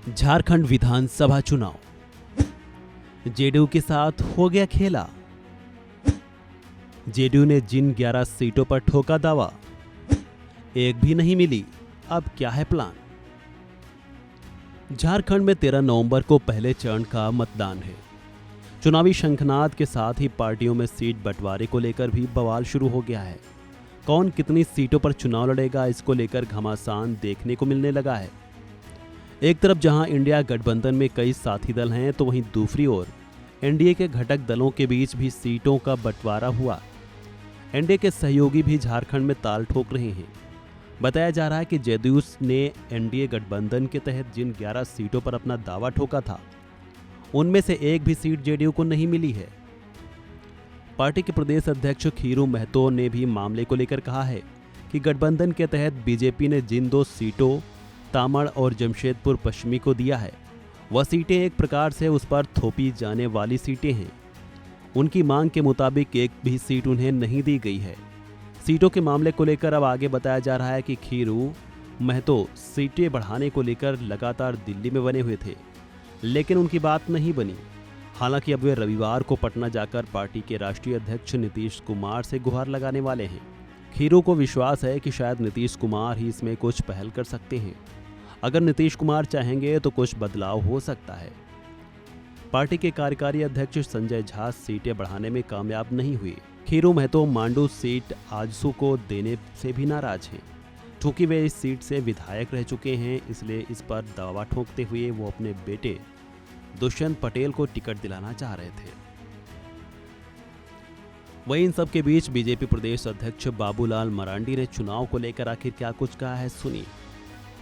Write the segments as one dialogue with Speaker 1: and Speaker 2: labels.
Speaker 1: झारखंड विधानसभा चुनाव, जेडीयू के साथ हो गया खेला। जेडीयू ने जिन 11 सीटों पर ठोका दावा, एक भी नहीं मिली। अब क्या है प्लान? झारखंड में 13 नवंबर को पहले चरण का मतदान है। चुनावी शंखनाद के साथ ही पार्टियों में सीट बंटवारे को लेकर भी बवाल शुरू हो गया है। कौन कितनी सीटों पर चुनाव लड़ेगा, इसको लेकर घमासान देखने को मिलने लगा है। एक तरफ जहां इंडिया गठबंधन में कई साथी दल हैं, तो वहीं दूसरी ओर एनडीए के घटक दलों के बीच भी सीटों का बंटवारा हुआ। एनडीए के सहयोगी भी झारखंड में ताल ठोक रहे हैं। बताया जा रहा है कि जेडीयू ने एनडीए गठबंधन के तहत जिन 11 सीटों पर अपना दावा ठोका था, उनमें से एक भी सीट जेडीयू को नहीं मिली है। पार्टी के प्रदेश अध्यक्ष खीरू महतो ने भी मामले को लेकर कहा है कि गठबंधन के तहत बीजेपी ने जिन 2 सीटों तामड़ और जमशेदपुर पश्चिमी को दिया है, वह सीटें एक प्रकार से उस पर थोपी जाने वाली सीटें हैं। उनकी मांग के मुताबिक एक भी सीट उन्हें नहीं दी गई है। सीटों के मामले को लेकर अब आगे बताया जा रहा है कि खीरू महतो सीटें बढ़ाने को लेकर लगातार दिल्ली में बने हुए थे, लेकिन उनकी बात नहीं बनी। हालांकि अब वे रविवार को पटना जाकर पार्टी के राष्ट्रीय अध्यक्ष नीतीश कुमार से गुहार लगाने वाले हैं। खीरू को विश्वास है कि शायद नीतीश कुमार ही इसमें कुछ पहल कर सकते हैं। अगर नीतीश कुमार चाहेंगे तो कुछ बदलाव हो सकता है। पार्टी के कार्यकारी अध्यक्ष संजय झा सीटें बढ़ाने में कामयाब नहीं हुए। खीरू महतो मांडू सीट आजसू को देने से भी नाराज हैं। चूंकि वे इस सीट से विधायक रह चुके हैं, इसलिए इस पर दावा ठोकते हुए वो अपने बेटे दुष्यंत पटेल को टिकट दिलाना चाह रहे थे। वहीं इन सब के बीच बीजेपी प्रदेश अध्यक्ष बाबूलाल मरांडी ने चुनाव को लेकर आखिर क्या कुछ कहा है, सुनिए।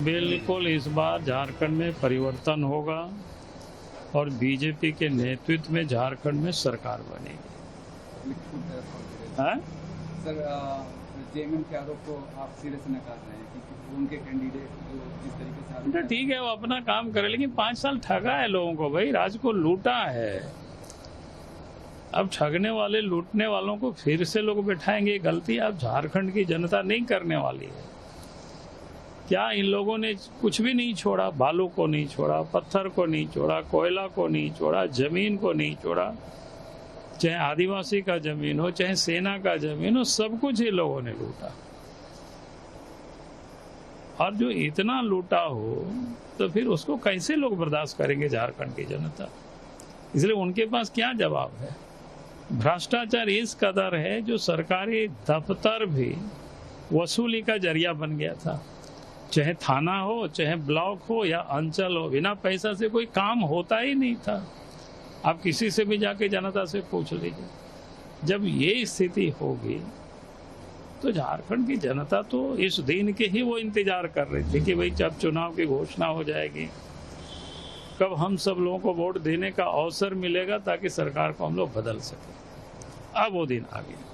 Speaker 2: बिल्कुल इस बार झारखंड में परिवर्तन होगा और बीजेपी के नेतृत्व में झारखंड में सरकार बनेगी।
Speaker 3: सर, जेएमएम के आरोप को आप सिरे से नकार रहे हैं कि उनके कैंडिडेट जो जिस तरीके से
Speaker 2: ठीक है, वो अपना काम करे, लेकिन 5 साल ठगा है लोगों को, भाई राज को लूटा है। अब ठगने वाले लूटने वालों को फिर से लोग बैठाएंगे। गलती अब झारखंड की जनता नहीं करने वाली है। क्या इन लोगों ने कुछ भी नहीं छोड़ा? बालू को नहीं छोड़ा, पत्थर को नहीं छोड़ा, कोयला को नहीं छोड़ा, जमीन को नहीं छोड़ा, चाहे आदिवासी का जमीन हो, चाहे सेना का जमीन हो, सब कुछ ये लोगों ने लूटा। और जो इतना लूटा हो तो फिर उसको कैसे लोग बर्दाश्त करेंगे झारखंड की जनता? इसलिए उनके पास क्या जवाब है? भ्रष्टाचार इस कदर है जो सरकारी दफ्तर भी वसूली का जरिया बन गया था। चाहे थाना हो, चाहे ब्लॉक हो या अंचल हो, बिना पैसा से कोई काम होता ही नहीं था। आप किसी से भी जाके जनता से पूछ लीजिए। जब ये स्थिति होगी तो झारखंड की जनता तो इस दिन के ही वो इंतजार कर रही थी कि भाई जब चुनाव की घोषणा हो जाएगी, कब हम सब लोगों को वोट देने का अवसर मिलेगा ताकि सरकार को हम लोग बदल सके। अब वो दिन आ गया।